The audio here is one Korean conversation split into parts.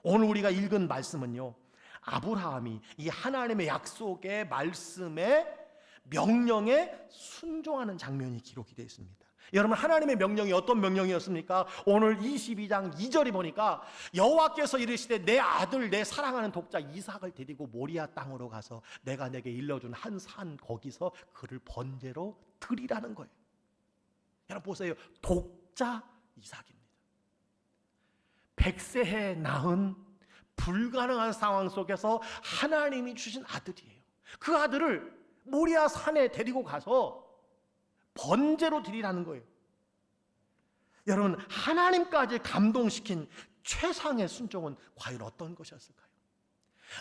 오늘 우리가 읽은 말씀은요, 아브라함이 이 하나님의 약속의 말씀에 명령에 순종하는 장면이 기록이 되어 있습니다. 여러분, 하나님의 명령이 어떤 명령이었습니까? 오늘 22장 2절에 보니까 여호와께서 이르시되 내 아들 내 사랑하는 독자 이삭을 데리고 모리아 땅으로 가서 내가 내게 일러준 한 산 거기서 그를 번제로 드리라는 거예요. 여러분 보세요. 독자 이삭입니다. 100세에 낳은 불가능한 상황 속에서 하나님이 주신 아들이에요. 그 아들을 모리아 산에 데리고 가서 번제로 드리라는 거예요. 여러분, 하나님까지 감동시킨 최상의 순종은 과연 어떤 것이었을까요?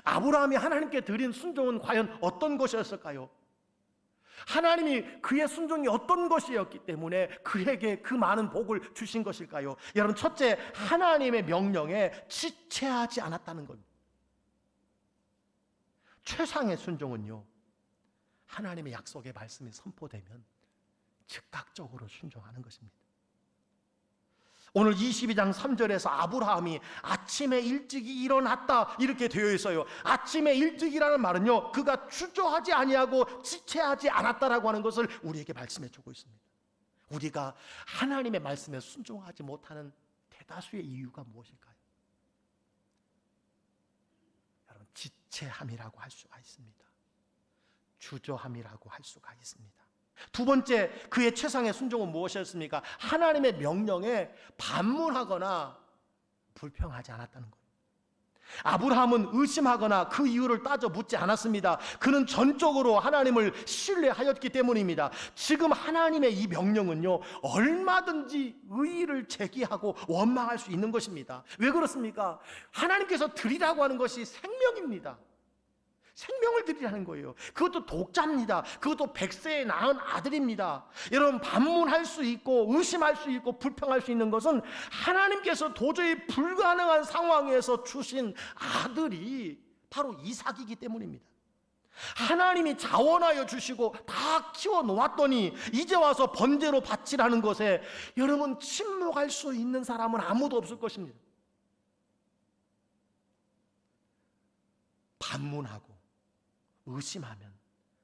아브라함이 하나님께 드린 순종은 과연 어떤 것이었을까요? 하나님이 그의 순종이 어떤 것이었기 때문에 그에게 그 많은 복을 주신 것일까요? 여러분, 첫째, 하나님의 명령에 지체하지 않았다는 겁니다. 최상의 순종은요, 하나님의 약속의 말씀이 선포되면 즉각적으로 순종하는 것입니다. 오늘 22장 3절에서 아브라함이 아침에 일찍이 일어났다 이렇게 되어 있어요. 아침에 일찍이라는 말은요, 그가 주저하지 아니하고 지체하지 않았다라고 하는 것을 우리에게 말씀해 주고 있습니다. 우리가 하나님의 말씀에 순종하지 못하는 대다수의 이유가 무엇일까요? 여러분, 지체함이라고 할 수가 있습니다. 주저함이라고 할 수가 있습니다. 두 번째, 그의 최상의 순종은 무엇이었습니까? 하나님의 명령에 반문하거나 불평하지 않았다는 거예요. 아브라함은 의심하거나 그 이유를 따져 묻지 않았습니다. 그는 전적으로 하나님을 신뢰하였기 때문입니다. 지금 하나님의 이 명령은요, 얼마든지 의의를 제기하고 원망할 수 있는 것입니다. 왜 그렇습니까? 하나님께서 드리라고 하는 것이 생명입니다. 생명을 드리라는 거예요. 그것도 독자입니다. 그것도 100세에 낳은 아들입니다. 여러분, 반문할 수 있고 의심할 수 있고 불평할 수 있는 것은 하나님께서 도저히 불가능한 상황에서 주신 아들이 바로 이삭이기 때문입니다. 하나님이 자원하여 주시고 다 키워 놓았더니 이제 와서 번제로 바치라는 것에 여러분, 침묵할 수 있는 사람은 아무도 없을 것입니다. 반문하고 의심하면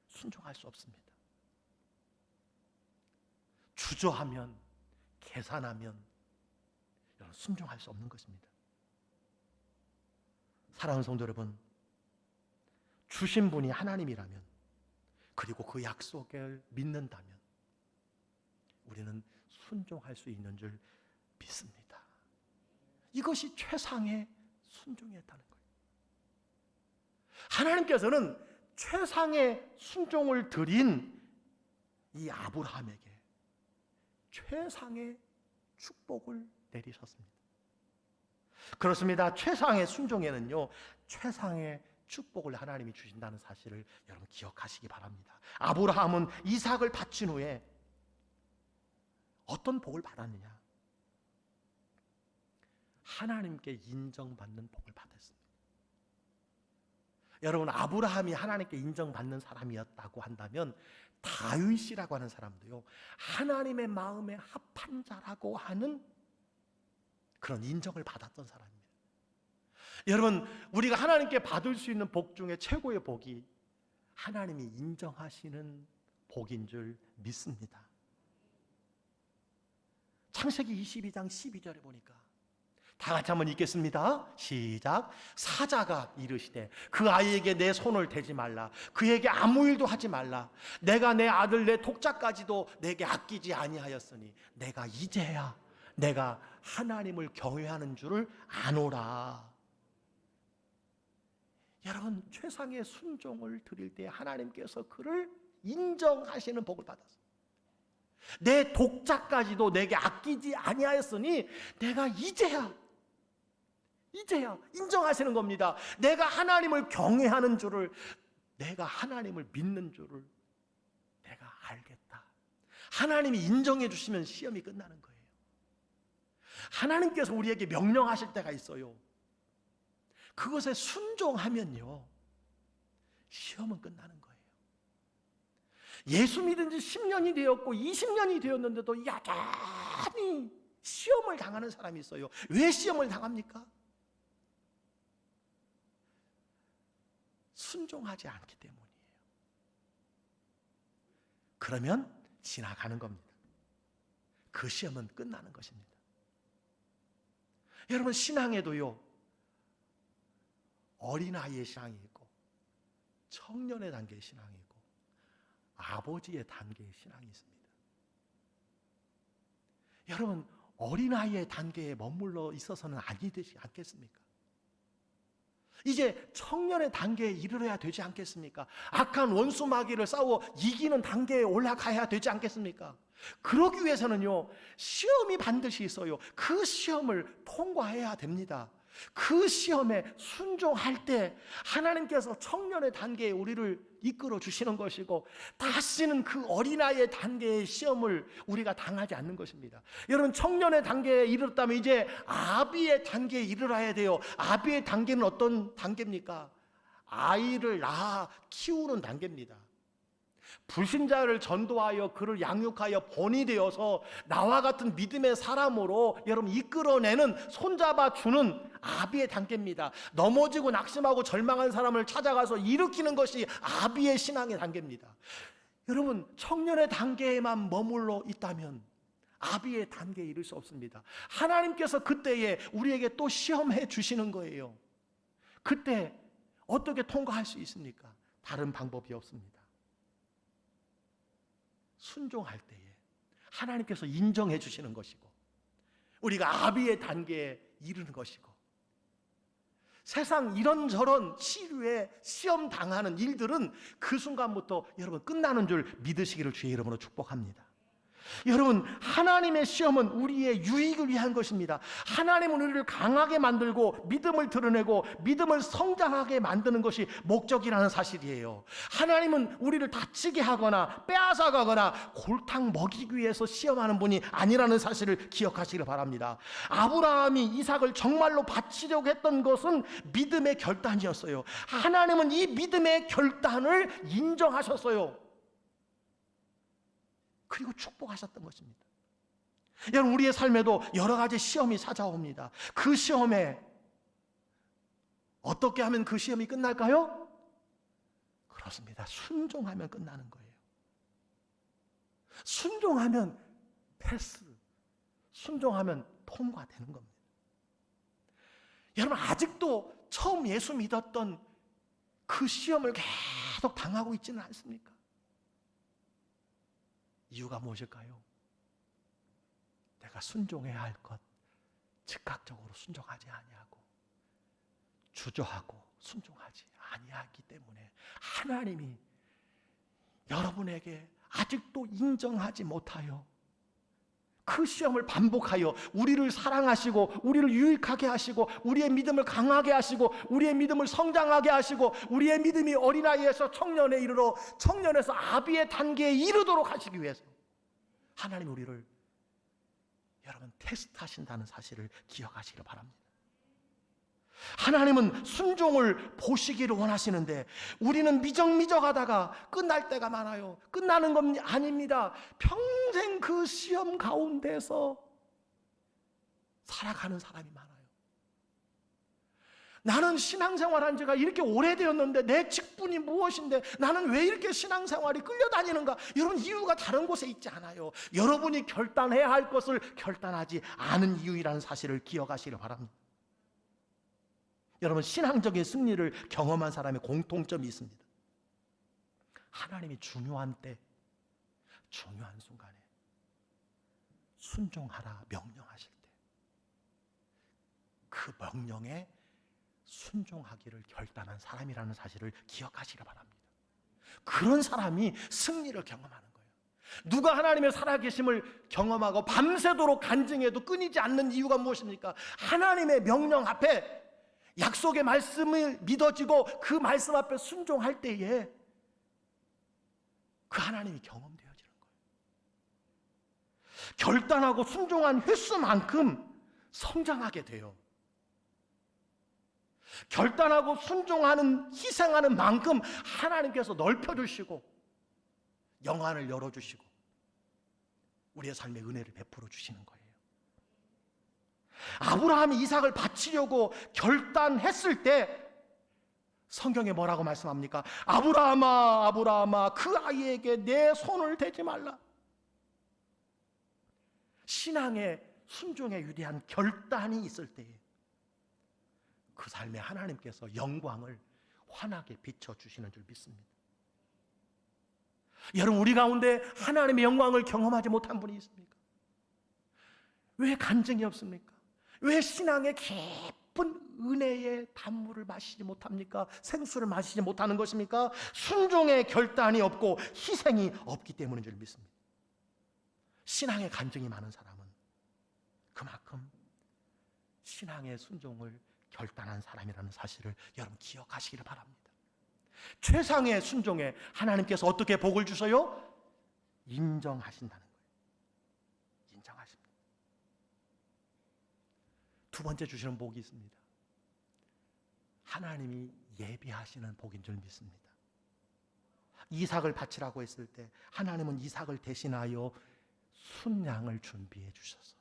순종할 수 없습니다. 주저하면, 계산하면 순종할 수 없는 것입니다. 사랑하는 성도 여러분, 주신 분이 하나님이라면, 그리고 그 약속을 믿는다면 우리는 순종할 수 있는 줄 믿습니다. 이것이 최상의 순종이었다는 거예요. 하나님께서는 최상의 순종을 드린 이 아브라함에게 최상의 축복을 내리셨습니다. 그렇습니다. 최상의 순종에는요, 최상의 축복을 하나님이 주신다는 사실을 여러분 기억하시기 바랍니다. 아브라함은 이삭을 바친 후에 어떤 복을 받았느냐? 하나님께 인정받는 복을 받았습니다. 여러분, 아브라함이 하나님께 인정받는 사람이었다고 한다면 다윗이라고 하는 사람도요, 하나님의 마음에 합한 자라고 하는 그런 인정을 받았던 사람입니다. 여러분, 우리가 하나님께 받을 수 있는 복 중에 최고의 복이 하나님이 인정하시는 복인 줄 믿습니다. 창세기 22장 12절에 보니까 다 같이 한번 읽겠습니다. 시작. 사자가 이르시되 그 아이에게 내 손을 대지 말라. 그에게 아무 일도 하지 말라. 내가 내 아들 내 독자까지도 내게 아끼지 아니하였으니 내가 이제야 내가 하나님을 경외하는 줄을 아노라. 여러분, 최상의 순종을 드릴 때 하나님께서 그를 인정하시는 복을 받았어요. 내 독자까지도 내게 아끼지 아니하였으니 내가 이제야 인정하시는 겁니다. 내가 하나님을 경외하는 줄을, 내가 하나님을 믿는 줄을 내가 알겠다. 하나님이 인정해 주시면 시험이 끝나는 거예요. 하나님께서 우리에게 명령하실 때가 있어요. 그것에 순종하면요, 시험은 끝나는 거예요. 예수 믿은 지 10년이 되었고 20년이 되었는데도 여전히 시험을 당하는 사람이 있어요. 왜 시험을 당합니까? 순종하지 않기 때문이에요. 그러면 지나가는 겁니다. 그 시험은 끝나는 것입니다. 여러분, 신앙에도요, 어린아이의 신앙이 있고 청년의 단계의 신앙이 있고 아버지의 단계의 신앙이 있습니다. 여러분, 어린아이의 단계에 머물러 있어서는 아니 되지 않겠습니까? 이제 청년의 단계에 이르러야 되지 않겠습니까? 악한 원수 마귀를 싸워 이기는 단계에 올라가야 되지 않겠습니까? 그러기 위해서는요, 시험이 반드시 있어요. 그 시험을 통과해야 됩니다. 그 시험에 순종할 때 하나님께서 청년의 단계에 우리를 이끌어 주시는 것이고, 다시는 그 어린아이의 단계의 시험을 우리가 당하지 않는 것입니다. 여러분, 청년의 단계에 이르렀다면 이제 아비의 단계에 이르러야 돼요. 아비의 단계는 어떤 단계입니까? 아이를 낳아 키우는 단계입니다. 불신자를 전도하여 그를 양육하여 본이 되어서 나와 같은 믿음의 사람으로 여러분 이끌어내는, 손잡아 주는 아비의 단계입니다. 넘어지고 낙심하고 절망한 사람을 찾아가서 일으키는 것이 아비의 신앙의 단계입니다. 여러분, 청년의 단계에만 머물러 있다면 아비의 단계에 이를 수 없습니다. 하나님께서 그때에 우리에게 또 시험해 주시는 거예요. 그때 어떻게 통과할 수 있습니까? 다른 방법이 없습니다. 순종할 때에 하나님께서 인정해 주시는 것이고, 우리가 아비의 단계에 이르는 것이고, 세상 이런저런 시류에 시험 당하는 일들은 그 순간부터 여러분 끝나는 줄 믿으시기를 주의 이름으로 축복합니다. 여러분, 하나님의 시험은 우리의 유익을 위한 것입니다. 하나님은 우리를 강하게 만들고 믿음을 드러내고 믿음을 성장하게 만드는 것이 목적이라는 사실이에요. 하나님은 우리를 다치게 하거나 빼앗아가거나 골탕 먹이기 위해서 시험하는 분이 아니라는 사실을 기억하시길 바랍니다. 아브라함이 이삭을 정말로 바치려고 했던 것은 믿음의 결단이었어요. 하나님은 이 믿음의 결단을 인정하셨어요. 그리고 축복하셨던 것입니다. 여러분, 우리의 삶에도 여러 가지 시험이 찾아옵니다. 그 시험에 어떻게 하면 그 시험이 끝날까요? 그렇습니다. 순종하면 끝나는 거예요. 순종하면 패스, 순종하면 통과되는 겁니다. 여러분, 아직도 처음 예수 믿었던 그 시험을 계속 당하고 있지는 않습니까? 이유가 무엇일까요? 내가 순종해야 할 것 즉각적으로 순종하지 아니하고 주저하고 순종하지 아니하기 때문에 하나님이 여러분에게 아직도 인정하지 못하여 그 시험을 반복하여 우리를 사랑하시고 우리를 유익하게 하시고 우리의 믿음을 강하게 하시고 우리의 믿음을 성장하게 하시고 우리의 믿음이 어린아이에서 청년에 이르러 청년에서 아비의 단계에 이르도록 하시기 위해서 하나님 우리를 여러분 테스트하신다는 사실을 기억하시기를 바랍니다. 하나님은 순종을 보시기를 원하시는데 우리는 미적미적하다가 끝날 때가 많아요. 끝나는 건 아닙니다. 평생 그 시험 가운데서 살아가는 사람이 많아요. 나는 신앙생활한 지가 이렇게 오래되었는데 내 직분이 무엇인데 나는 왜 이렇게 신앙생활이 끌려다니는가? 여러분, 이유가 다른 곳에 있지 않아요. 여러분이 결단해야 할 것을 결단하지 않은 이유이라는 사실을 기억하시길 바랍니다. 여러분, 신앙적인 승리를 경험한 사람의 공통점이 있습니다. 하나님이 중요한 때, 중요한 순간에 순종하라 명령하실 때 그 명령에 순종하기를 결단한 사람이라는 사실을 기억하시기 바랍니다. 그런 사람이 승리를 경험하는 거예요. 누가 하나님의 살아계심을 경험하고 밤새도록 간증해도 끊이지 않는 이유가 무엇입니까? 하나님의 명령 앞에 약속의 말씀을 믿어지고 그 말씀 앞에 순종할 때에 그 하나님이 경험되어지는 거예요. 결단하고 순종한 횟수만큼 성장하게 돼요. 결단하고 순종하는 희생하는 만큼 하나님께서 넓혀주시고 영안을 열어주시고 우리의 삶에 은혜를 베풀어 주시는 거예요. 아브라함이 이삭을 바치려고 결단했을 때 성경에 뭐라고 말씀합니까? 아브라함아, 아브라함아, 그 아이에게 내 손을 대지 말라. 신앙의 순종에 위대한 결단이 있을 때에 그 삶에 하나님께서 영광을 환하게 비춰주시는 줄 믿습니다. 여러분, 우리 가운데 하나님의 영광을 경험하지 못한 분이 있습니까? 왜 간증이 없습니까? 왜 신앙의 깊은 은혜의 단물을 마시지 못합니까? 생수를 마시지 못하는 것입니까? 순종의 결단이 없고 희생이 없기 때문인 줄 믿습니다. 신앙의 간증이 많은 사람은 그만큼 신앙의 순종을 결단한 사람이라는 사실을 여러분 기억하시기를 바랍니다. 최상의 순종에 하나님께서 어떻게 복을 주셔요? 인정하신다는 거예요. 인정하십니다. 두 번째 주시는 복이 있습니다. 하나님이 예비하시는 복인 줄 믿습니다. 이삭을 바치라고 했을 때 하나님은 이삭을 대신하여 순양을 준비해 주셨어요.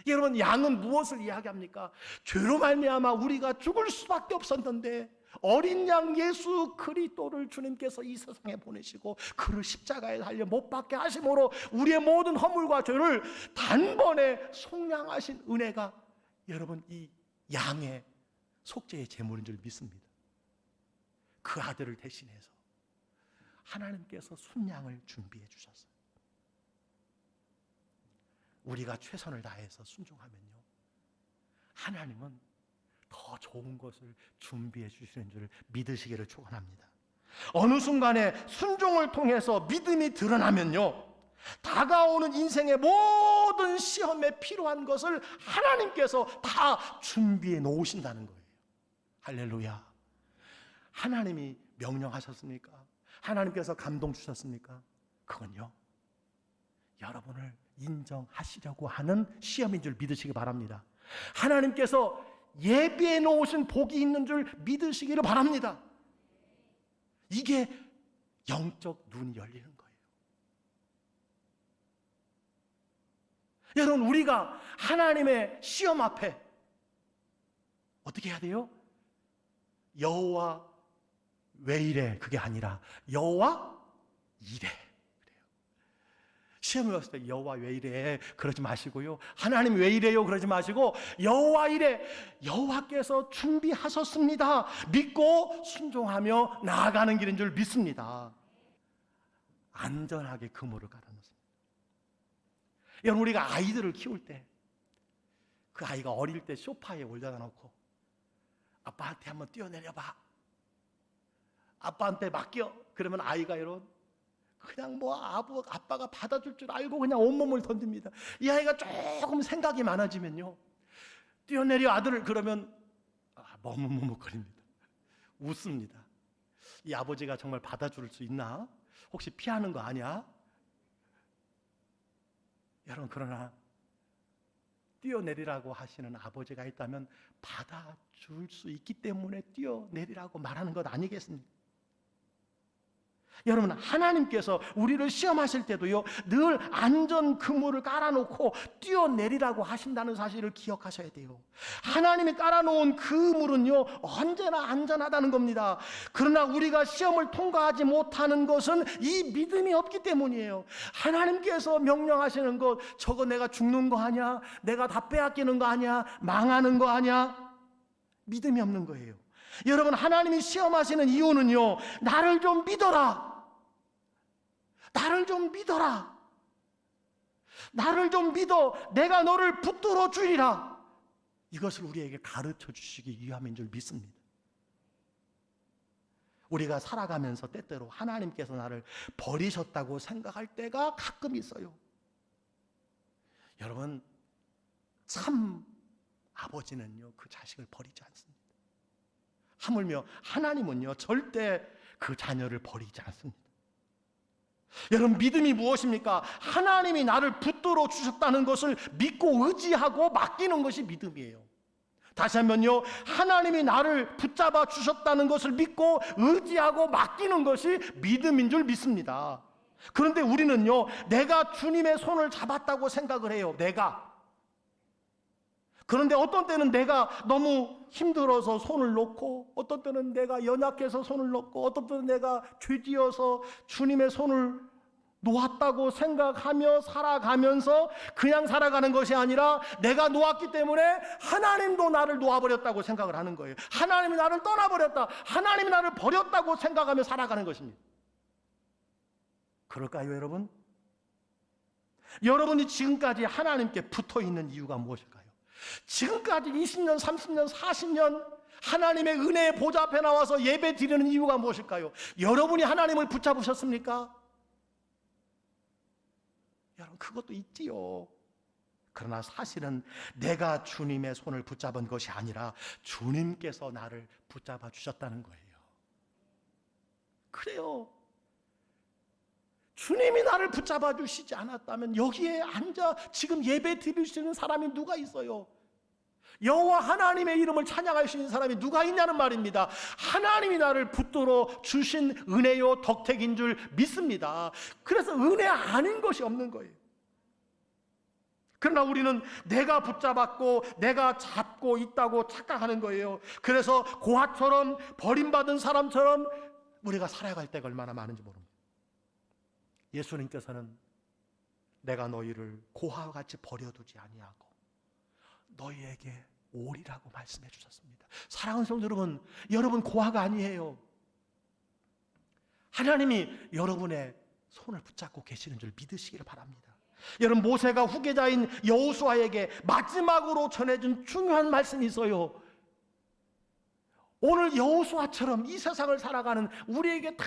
여러분, 양은 무엇을 이야기합니까? 죄로 말미암아 우리가 죽을 수밖에 없었는데 어린 양 예수 그리스도를 주님께서 이 세상에 보내시고 그를 십자가에 달려 못 박게 하심으로 우리의 모든 허물과 죄를 단번에 속량하신 은혜가 여러분 이 양의 속죄의 제물인 줄 믿습니다. 그 아들을 대신해서 하나님께서 순양을 준비해 주셨어요. 우리가 최선을 다해서 순종하면요, 하나님은 더 좋은 것을 준비해 주시는 줄 믿으시기를 축원합니다. 어느 순간에 순종을 통해서 믿음이 드러나면요, 다가오는 인생의 모든 시험에 필요한 것을 하나님께서 다 준비해 놓으신다는 거예요. 할렐루야. 하나님이 명령하셨습니까? 하나님께서 감동 주셨습니까? 그건요, 여러분을 인정하시려고 하는 시험인 줄 믿으시기 바랍니다. 하나님께서 예비해 놓으신 복이 있는 줄 믿으시기를 바랍니다. 이게 영적 눈이 열리는 거예요. 여러분, 우리가 하나님의 시험 앞에 어떻게 해야 돼요? 여호와 왜 이래? 그게 아니라 여호와 이래. 시험이 왔을 때 여호와 왜 이래? 그러지 마시고요. 하나님 왜 이래요? 그러지 마시고 여호와 이래. 여호와께서 준비하셨습니다. 믿고 순종하며 나아가는 길인 줄 믿습니다. 안전하게 그물을 깔아놓습니다. 여러분, 우리가 아이들을 키울 때 그 아이가 어릴 때 소파에 올려다 놓고 아빠한테 한번 뛰어내려봐, 아빠한테 맡겨. 그러면 아이가 여러분 그냥 뭐 아빠가 받아줄 줄 알고 그냥 온몸을 던집니다. 이 아이가 조금 생각이 많아지면요, 뛰어내려 아들을 그러면 머뭇머뭇거립니다. 웃습니다. 이 아버지가 정말 받아줄 수 있나? 혹시 피하는 거 아니야? 여러분, 그러나 뛰어내리라고 하시는 아버지가 있다면 받아줄 수 있기 때문에 뛰어내리라고 말하는 것 아니겠습니까? 여러분, 하나님께서 우리를 시험하실 때도요, 늘 안전 그물을 깔아놓고 뛰어내리라고 하신다는 사실을 기억하셔야 돼요. 하나님이 깔아놓은 그물은요, 언제나 안전하다는 겁니다. 그러나 우리가 시험을 통과하지 못하는 것은 이 믿음이 없기 때문이에요. 하나님께서 명령하시는 것, 저거 내가 죽는 거 아니야? 내가 다 빼앗기는 거 아니야? 망하는 거 아니야? 믿음이 없는 거예요. 여러분, 하나님이 시험하시는 이유는요, 나를 좀 믿어라. 나를 좀 믿어라. 나를 좀 믿어. 내가 너를 붙들어 주리라. 이것을 우리에게 가르쳐 주시기 위함인 줄 믿습니다. 우리가 살아가면서 때때로 하나님께서 나를 버리셨다고 생각할 때가 가끔 있어요. 여러분, 참 아버지는요, 그 자식을 버리지 않습니다. 하물며 하나님은요, 절대 그 자녀를 버리지 않습니다. 여러분, 믿음이 무엇입니까? 하나님이 나를 붙들어 주셨다는 것을 믿고 의지하고 맡기는 것이 믿음이에요. 다시 한번요, 하나님이 나를 붙잡아 주셨다는 것을 믿고 의지하고 맡기는 것이 믿음인 줄 믿습니다. 그런데 우리는요, 내가 주님의 손을 잡았다고 생각을 해요. 내가. 그런데 어떤 때는 내가 너무 힘들어서 손을 놓고, 어떤 때는 내가 연약해서 손을 놓고, 어떤 때는 내가 죄지어서 주님의 손을 놓았다고 생각하며 살아가면서 그냥 살아가는 것이 아니라 내가 놓았기 때문에 하나님도 나를 놓아버렸다고 생각을 하는 거예요. 하나님이 나를 떠나버렸다, 하나님이 나를 버렸다고 생각하며 살아가는 것입니다. 그럴까요, 여러분? 여러분이 지금까지 하나님께 붙어있는 이유가 무엇일까요? 지금까지 20년, 30년, 40년 하나님의 은혜의 보좌 앞에 나와서 예배 드리는 이유가 무엇일까요? 여러분이 하나님을 붙잡으셨습니까? 여러분, 그것도 있지요. 그러나 사실은 내가 주님의 손을 붙잡은 것이 아니라 주님께서 나를 붙잡아 주셨다는 거예요. 그래요. 주님이 나를 붙잡아 주시지 않았다면 여기에 앉아 지금 예배 드릴 수 있는 사람이 누가 있어요? 여호와 하나님의 이름을 찬양할 수 있는 사람이 누가 있냐는 말입니다. 하나님이 나를 붙들어 주신 은혜요 덕택인 줄 믿습니다. 그래서 은혜 아닌 것이 없는 거예요. 그러나 우리는 내가 붙잡았고 내가 잡고 있다고 착각하는 거예요. 그래서 고아처럼 버림받은 사람처럼 우리가 살아갈 때가 얼마나 많은지 모릅니다. 예수님께서는 내가 너희를 고아와 같이 버려두지 아니하고 너희에게 오리라고 말씀해 주셨습니다. 사랑하는 성도 여러분, 여러분 고아가 아니에요. 하나님이 여러분의 손을 붙잡고 계시는 줄 믿으시기를 바랍니다. 여러분, 모세가 후계자인 여호수아에게 마지막으로 전해준 중요한 말씀이 있어요. 오늘 여호수아처럼 이 세상을 살아가는 우리에게 다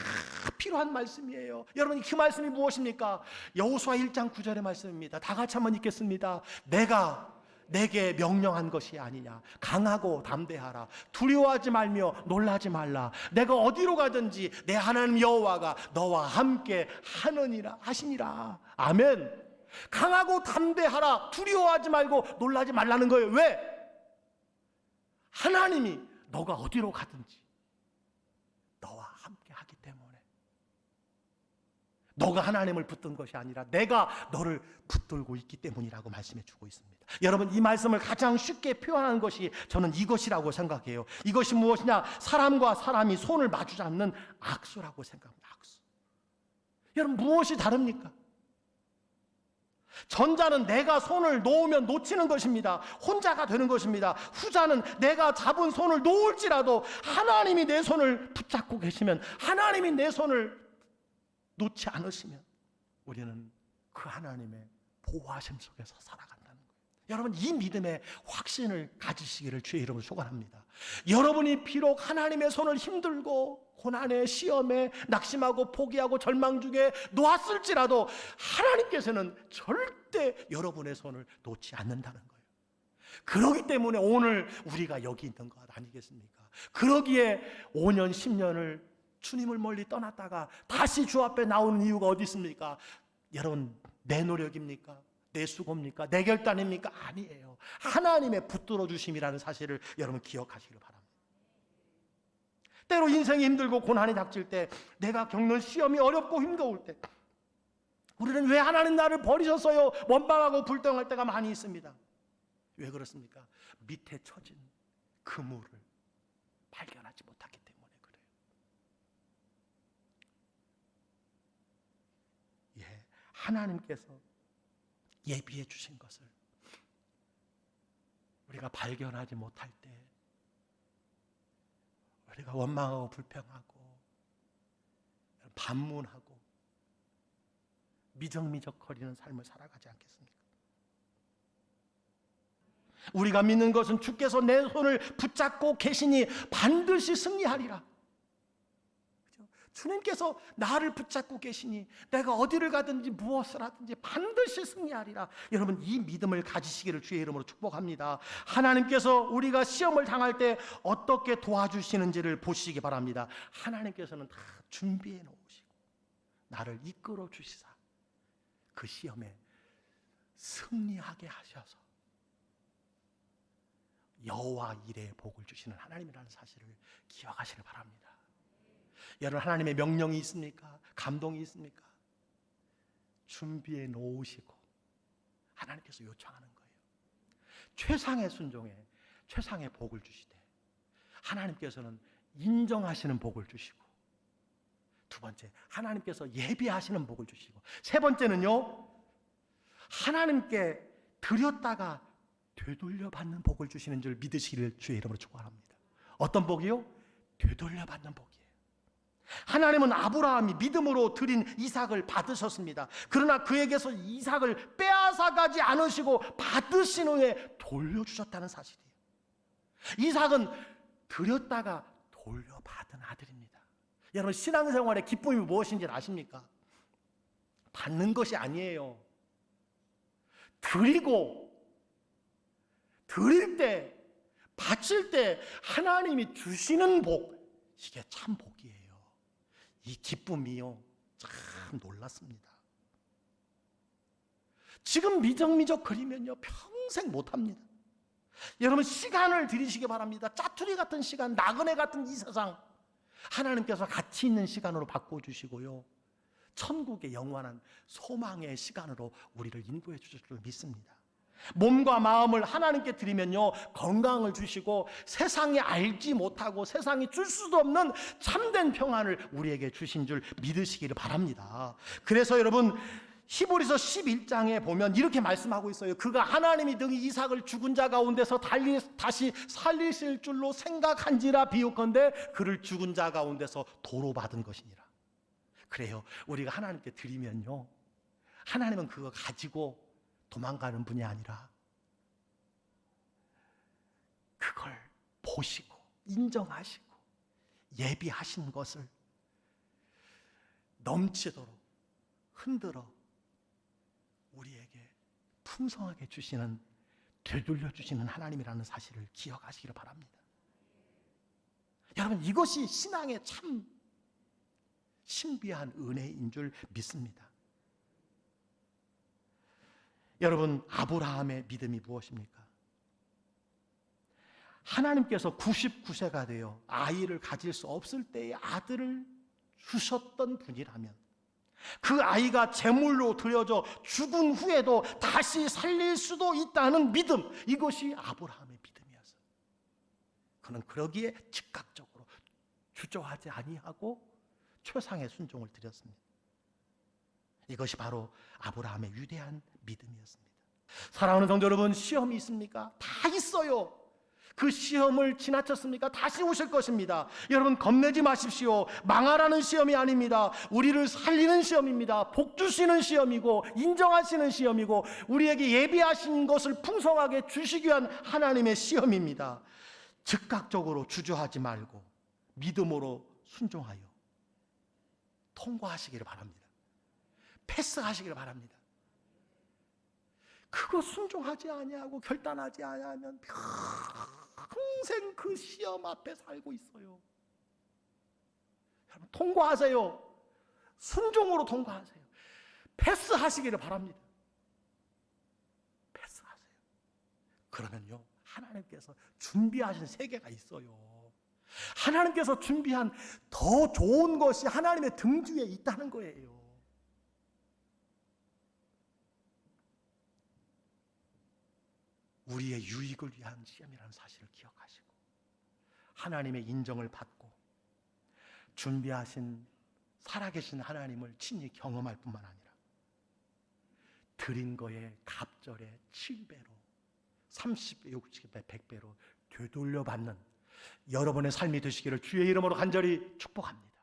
필요한 말씀이에요. 여러분, 그 말씀이 무엇입니까? 여호수아 1장 9절의 말씀입니다. 다 같이 한번 읽겠습니다. 내가 내게 명령한 것이 아니냐. 강하고 담대하라. 두려워하지 말며 놀라지 말라. 내가 어디로 가든지 내 하나님 여호와가 너와 함께 하시니라. 아멘. 강하고 담대하라. 두려워하지 말고 놀라지 말라는 거예요. 왜? 하나님이 너가 어디로 가든지 너와 함께 하기 때문에. 너가 하나님을 붙든 것이 아니라 내가 너를 붙들고 있기 때문이라고 말씀해 주고 있습니다. 여러분, 이 말씀을 가장 쉽게 표현하는 것이 저는 이것이라고 생각해요. 이것이 무엇이냐? 사람과 사람이 손을 마주 잡는 악수라고 생각합니다. 악수. 여러분, 무엇이 다릅니까? 전자는 내가 손을 놓으면 놓치는 것입니다. 혼자가 되는 것입니다. 후자는 내가 잡은 손을 놓을지라도 하나님이 내 손을 붙잡고 계시면, 하나님이 내 손을 놓지 않으시면 우리는 그 하나님의 보호하심 속에서 살아간다는 거예요. 여러분, 이 믿음의 확신을 가지시기를 주의 이름으로 소원합니다. 여러분이 비록 하나님의 손을 힘들고 고난에, 시험에, 낙심하고 포기하고 절망 중에 놓았을지라도 하나님께서는 절대 여러분의 손을 놓지 않는다는 거예요. 그러기 때문에 오늘 우리가 여기 있는 것 아니겠습니까? 그러기에 5년, 10년을 주님을 멀리 떠났다가 다시 주 앞에 나오는 이유가 어디 있습니까? 여러분, 내 노력입니까? 내 수고입니까? 내 결단입니까? 아니에요. 하나님의 붙들어 주심이라는 사실을 여러분 기억하시기를 바랍니다. 때로 인생이 힘들고 고난이 닥칠 때, 내가 겪는 시험이 어렵고 힘겨울 때 우리는 왜 하나님 나를 버리셨어요? 원망하고 불평할 때가 많이 있습니다. 왜 그렇습니까? 밑에 처진 그물을 발견하지 못하기 때문에 그래요. 예, 하나님께서 예비해 주신 것을 우리가 발견하지 못할 때 우리가 원망하고 불평하고 반문하고 미적미적거리는 삶을 살아가지 않겠습니까? 우리가 믿는 것은 주께서 내 손을 붙잡고 계시니 반드시 승리하리라. 주님께서 나를 붙잡고 계시니 내가 어디를 가든지 무엇을 하든지 반드시 승리하리라. 여러분, 이 믿음을 가지시기를 주의 이름으로 축복합니다. 하나님께서 우리가 시험을 당할 때 어떻게 도와주시는지를 보시기 바랍니다. 하나님께서는 다 준비해 놓으시고 나를 이끌어 주시사 그 시험에 승리하게 하셔서 여호와 이레의 복을 주시는 하나님이라는 사실을 기억하시길 바랍니다. 여러분, 하나님의 명령이 있습니까? 감동이 있습니까? 준비해 놓으시고 하나님께서 요청하는 거예요. 최상의 순종에 최상의 복을 주시되, 하나님께서는 인정하시는 복을 주시고, 두 번째, 하나님께서 예비하시는 복을 주시고, 세 번째는요, 하나님께 드렸다가 되돌려 받는 복을 주시는 줄 믿으시기를 주의 이름으로 축원합니다. 어떤 복이요? 되돌려 받는 복이에요. 하나님은 아브라함이 믿음으로 드린 이삭을 받으셨습니다. 그러나 그에게서 이삭을 빼앗아가지 않으시고 받으신 후에 돌려주셨다는 사실이에요. 이삭은 드렸다가 돌려받은 아들입니다. 여러분, 신앙생활의 기쁨이 무엇인지 아십니까? 받는 것이 아니에요. 드릴 때, 바칠 때 하나님이 주시는 복, 이게 참 복이에요. 이 기쁨이요, 참 놀랐습니다. 지금 미적미적 그리면요, 평생 못합니다. 여러분, 시간을 들이시기 바랍니다. 짜투리 같은 시간, 나그네 같은 이 세상, 하나님께서 가치 있는 시간으로 바꿔주시고요, 천국의 영원한 소망의 시간으로 우리를 인도해 주실 줄 믿습니다. 몸과 마음을 하나님께 드리면요, 건강을 주시고 세상이 알지 못하고 세상이 줄 수도 없는 참된 평안을 우리에게 주신 줄 믿으시기를 바랍니다. 그래서 여러분, 히브리서 11장에 보면 이렇게 말씀하고 있어요. 그가 하나님이 등이 이삭을 죽은 자 가운데서 다시 살리실 줄로 생각한지라 비유컨대 그를 죽은 자 가운데서 도로 받은 것이니라. 그래요, 우리가 하나님께 드리면요, 하나님은 그거 가지고 도망가는 분이 아니라 그걸 보시고 인정하시고 예비하신 것을 넘치도록 흔들어 우리에게 풍성하게 주시는, 되돌려 주시는 하나님이라는 사실을 기억하시기를 바랍니다. 여러분, 이것이 신앙의 참 신비한 은혜인 줄 믿습니다. 여러분, 아브라함의 믿음이 무엇입니까? 하나님께서 99세가 되어 아이를 가질 수 없을 때의 아들을 주셨던 분이라면 그 아이가 제물로 드려져 죽은 후에도 다시 살릴 수도 있다는 믿음, 이것이 아브라함의 믿음이었어요. 그는 그러기에 즉각적으로 주저하지 아니하고 최상의 순종을 드렸습니다. 이것이 바로 아브라함의 위대한 믿음이었습니다. 사랑하는 성도 여러분, 시험이 있습니까? 다 있어요. 그 시험을 지나쳤습니까? 다시 오실 것입니다. 여러분, 겁내지 마십시오. 망하라는 시험이 아닙니다. 우리를 살리는 시험입니다. 복 주시는 시험이고 인정하시는 시험이고 우리에게 예비하신 것을 풍성하게 주시기 위한 하나님의 시험입니다. 즉각적으로 주저하지 말고 믿음으로 순종하여 통과하시기를 바랍니다. 패스하시기를 바랍니다. 그거 순종하지 아니하고 결단하지 아니하면 평생 그 시험 앞에 살고 있어요. 여러분, 통과하세요. 순종으로 통과하세요. 패스하시기를 바랍니다. 패스하세요. 그러면요, 하나님께서 준비하신 세계가 있어요. 하나님께서 준비한 더 좋은 것이 하나님의 등 뒤에 있다는 거예요. 우리의 유익을 위한 시험이라는 사실을 기억하시고 하나님의 인정을 받고 준비하신 살아계신 하나님을 친히 경험할 뿐만 아니라 드린 거에 갑절에 7배로 30배, 60배, 100배로 되돌려 받는 여러분의 삶이 되시기를 주의 이름으로 간절히 축복합니다.